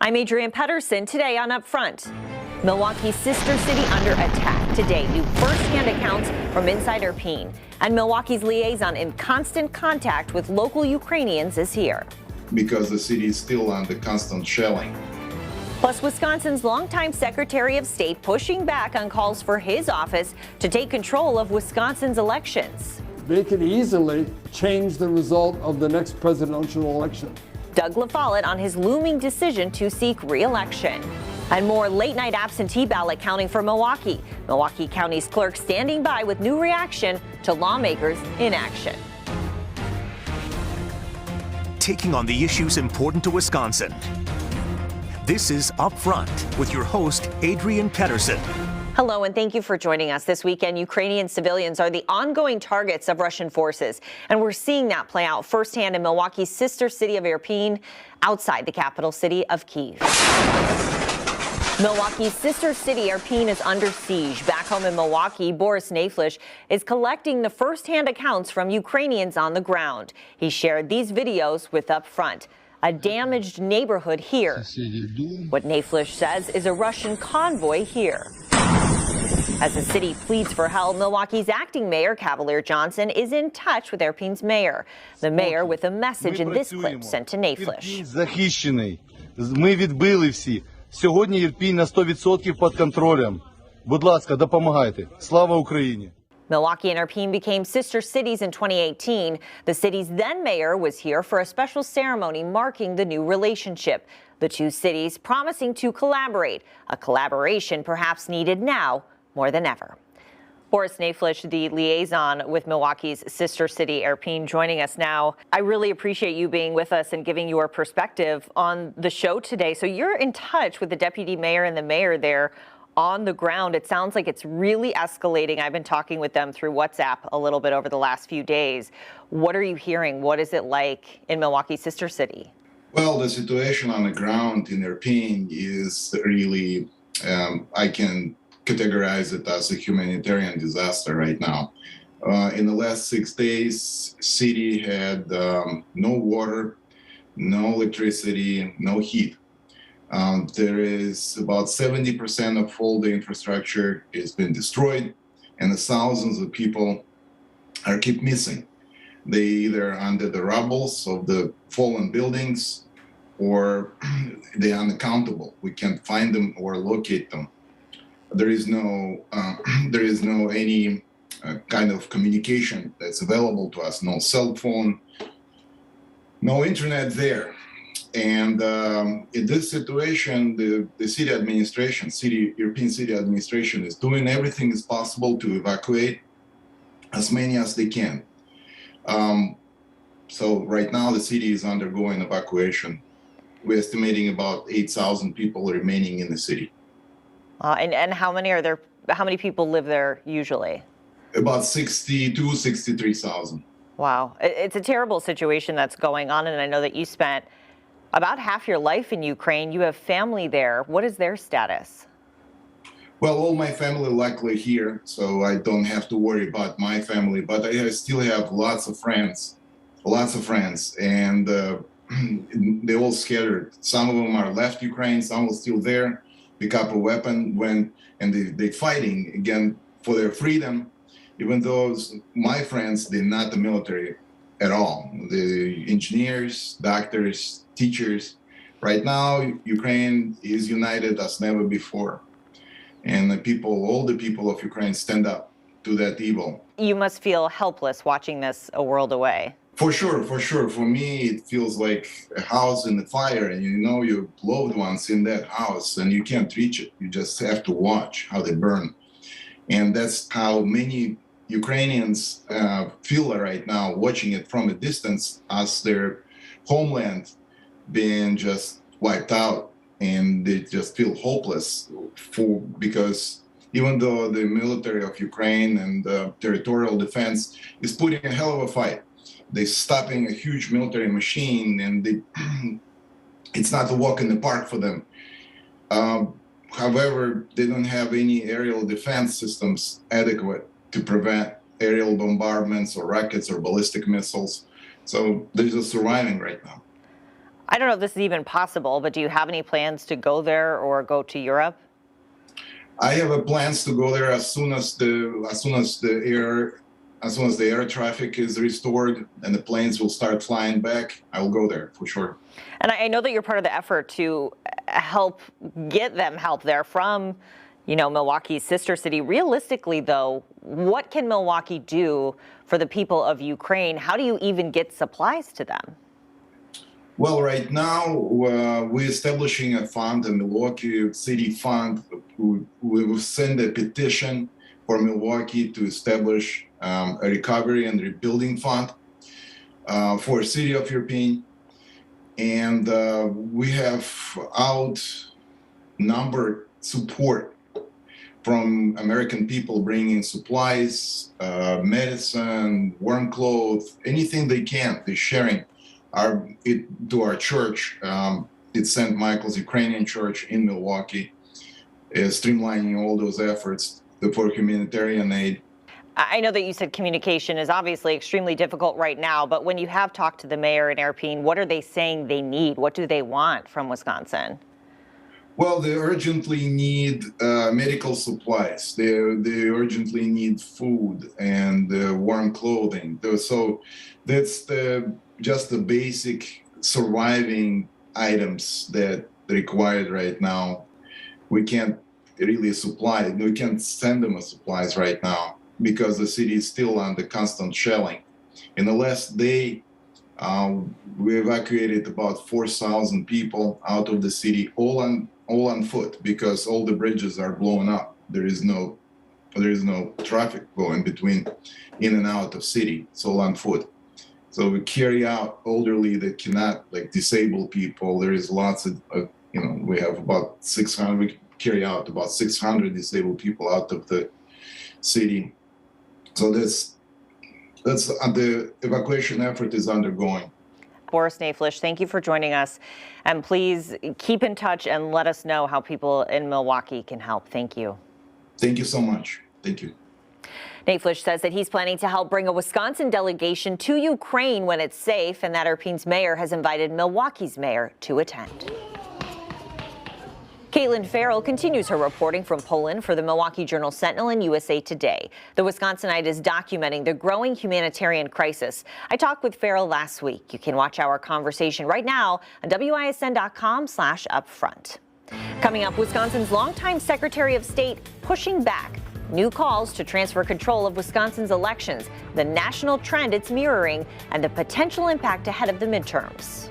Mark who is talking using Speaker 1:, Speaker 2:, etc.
Speaker 1: I'm Adrienne Pedersen. Today on Upfront, Milwaukee's sister city under attack. Today, new first-hand accounts from inside Irpin. And Milwaukee's liaison in constant contact with local Ukrainians is here.
Speaker 2: Because the city is still under constant shelling.
Speaker 1: Plus, Wisconsin's longtime Secretary of State pushing back on calls for his office to take control of Wisconsin's elections.
Speaker 3: They could easily change the result of the next presidential election.
Speaker 1: Doug LaFollette on his looming decision to seek re-election. And more late-night absentee ballot counting for Milwaukee. Milwaukee County's clerk standing by with new reaction to lawmakers' inaction.
Speaker 4: Taking on the issues important to Wisconsin. This is Upfront with your host, Adrienne Pedersen.
Speaker 1: Hello, and thank you for joining us. This weekend, Ukrainian civilians are the ongoing targets of Russian forces, and we're seeing that play out firsthand in Milwaukee's sister city of Irpin, outside the capital city of Kyiv. Milwaukee's sister city, Irpin, is under siege. Back home in Milwaukee, Boris Naflish is collecting the first-hand accounts from Ukrainians on the ground. He shared these videos with Upfront. A damaged neighborhood here. What Naflish says is a Russian convoy here. As the city pleads for help, Milwaukee's acting mayor, Cavalier Johnson, is in touch with Irpin's mayor. The mayor with a message in this clip sent to Naflish.
Speaker 5: Захищений. Ми відбили всі. Сьогодні Ірпінь на 100% під контролем. Будь ласка, допомагайте. Слава Україні!
Speaker 1: Milwaukee and Irpin became sister cities in 2018. The city's then mayor was here for a special ceremony marking the new relationship. The two cities promising to collaborate, a collaboration perhaps needed now more than ever. Boris Naflish, the liaison with Milwaukee's sister city, Irpin, joining us now. I really appreciate you being with us and giving your perspective on the show today. So you're in touch with the deputy mayor and the mayor there on the ground. It sounds like it's really escalating. I've been talking with them through WhatsApp a little bit over the last few days. What are you hearing? What is it like in Milwaukee's sister city?
Speaker 2: Well, the situation on the ground in Irpin is really, I can categorize it as a humanitarian disaster right now. In the last 6 days, city had no water, no electricity, no heat. There is about 70% of all the infrastructure has been destroyed, and the thousands of people are keep missing. They either under the rubbles of the fallen buildings, or they are unaccountable. We can't find them or locate them. There is no any kind of communication that's available to us. No cell phone, no internet there. And in this situation, the city administration, Irpin city administration is doing everything is possible to evacuate as many as they can. So right now the city is undergoing evacuation. We're estimating about 8,000 people remaining in the city.
Speaker 1: And how many are there? How many people live there usually?
Speaker 2: About 62, 63,000.
Speaker 1: Wow, it's a terrible situation that's going on, and I know that you spent about half your life in Ukraine. You have family there. What is their status?
Speaker 2: Well, all my family luckily here, so I don't have to worry about my family, but I still have lots of friends, and they're all scattered. Some of them are left Ukraine, some are still there, pick up a weapon and they're fighting again for their freedom, even though my friends, they're not the military at all. The engineers, doctors, teachers. Right now, Ukraine is united as never before. And all the people of Ukraine stand up to that evil.
Speaker 1: You must feel helpless watching this a world away.
Speaker 2: For sure. For me, it feels like a house in the fire, and you know your loved ones in that house, and you can't reach it. You just have to watch how they burn. And that's how many Ukrainians feel right now, watching it from a distance as their homeland being just wiped out, and they just feel hopeless because even though the military of Ukraine and the territorial defense is putting a hell of a fight, they're stopping a huge military machine, and it's not a walk in the park for them. However, they don't have any aerial defense systems adequate to prevent aerial bombardments or rockets or ballistic missiles. So they're just surviving right now.
Speaker 1: I don't know if this is even possible, but do you have any plans to go there or go to Europe?
Speaker 2: I have plans to go there as soon as the air traffic is restored and the planes will start flying back. I will go there for sure.
Speaker 1: And I know that you're part of the effort to help get them help there from, Milwaukee's sister city. Realistically, though, what can Milwaukee do for the people of Ukraine? How do you even get supplies to them?
Speaker 2: Well, right now we're establishing a fund, a Milwaukee City Fund. We will send a petition for Milwaukee to establish a recovery and rebuilding fund for City of European. And we have outnumbered support from American people bringing supplies, medicine, warm clothes, anything they can. They're sharing to our church. It's St. Michael's Ukrainian Church in Milwaukee, streamlining all those efforts for humanitarian aid.
Speaker 1: I know that you said communication is obviously extremely difficult right now, but when you have talked to the mayor in Irpin, what are they saying they need? What do they want from Wisconsin?
Speaker 2: Well, they urgently need medical supplies. They urgently need food and warm clothing. So that's just the basic surviving items that are required right now. We can't really supply. We can't send them supplies right now because the city is still under constant shelling. In the last day, we evacuated about 4,000 people out of the city, all on foot, because all the bridges are blown up. There is no traffic going in and out of city. It's all on foot. So we carry out elderly that cannot, like disabled people. There is lots of, we have about 600. We carry out about 600 disabled people out of the city. So that's the evacuation effort is undergoing.
Speaker 1: Boris Nayflish, thank you for joining us. And please keep in touch and let us know how people in Milwaukee can help. Thank you.
Speaker 2: Thank you so much. Thank you.
Speaker 1: Nayflish says that he's planning to help bring a Wisconsin delegation to Ukraine when it's safe, and that Irpin's mayor has invited Milwaukee's mayor to attend. Caitlin Farrell continues her reporting from Poland for the Milwaukee Journal Sentinel and USA Today. The Wisconsinite is documenting the growing humanitarian crisis. I talked with Farrell last week. You can watch our conversation right now on WISN.com/upfront. Coming up, Wisconsin's longtime Secretary of State pushing back. New calls to transfer control of Wisconsin's elections, the national trend it's mirroring, and the potential impact ahead of the midterms.